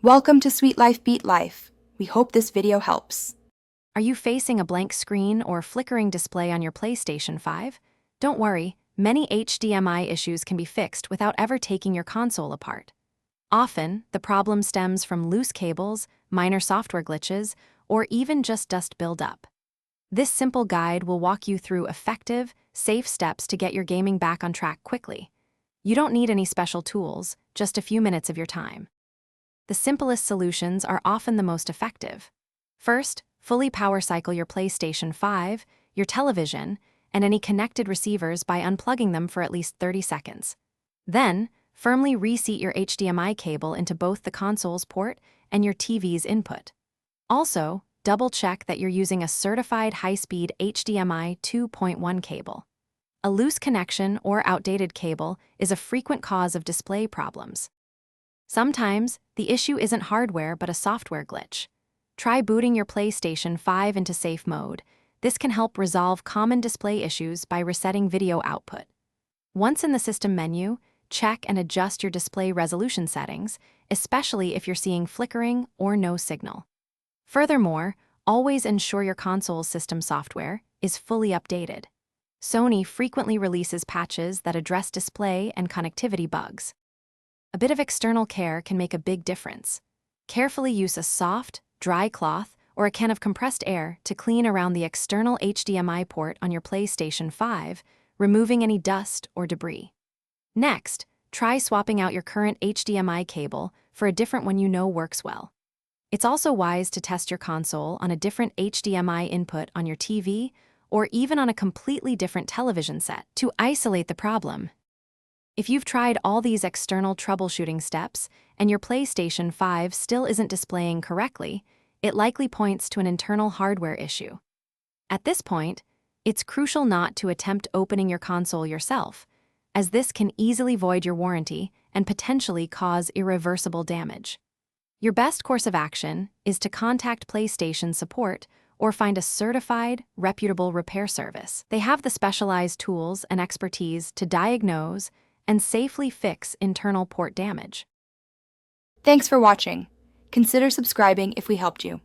Welcome to Sweet Life Beat Life. We hope this video helps. Are you facing a blank screen or flickering display on your PlayStation 5? Don't worry, many HDMI issues can be fixed without ever taking your console apart. Often, the problem stems from loose cables, minor software glitches, or even just dust buildup. This simple guide will walk you through effective, safe steps to get your gaming back on track quickly. You don't need any special tools, just a few minutes of your time. The simplest solutions are often the most effective. First, fully power cycle your PlayStation 5, your television, and any connected receivers by unplugging them for at least 30 seconds. Then, firmly reseat your HDMI cable into both the console's port and your TV's input. Also, double-check that you're using a certified high-speed HDMI 2.1 cable. A loose connection or outdated cable is a frequent cause of display problems. Sometimes, the issue isn't hardware but a software glitch. Try booting your PlayStation 5 into safe mode. This can help resolve common display issues by resetting video output. Once in the system menu, check and adjust your display resolution settings, especially if you're seeing flickering or no signal. Furthermore, always ensure your console's system software is fully updated. Sony frequently releases patches that address display and connectivity bugs. A bit of external care can make a big difference. Carefully use a soft, dry cloth or a can of compressed air to clean around the external HDMI port on your PlayStation 5, removing any dust or debris. Next, try swapping out your current HDMI cable for a different one you know works well. It's also wise to test your console on a different HDMI input on your TV or even on a completely different television set to isolate the problem. If you've tried all these external troubleshooting steps and your PlayStation 5 still isn't displaying correctly, it likely points to an internal hardware issue. At this point, it's crucial not to attempt opening your console yourself, as this can easily void your warranty and potentially cause irreversible damage. Your best course of action is to contact PlayStation support or find a certified, reputable repair service. They have the specialized tools and expertise to diagnose and safely fix internal port damage. Thanks for watching. Consider subscribing if we helped you.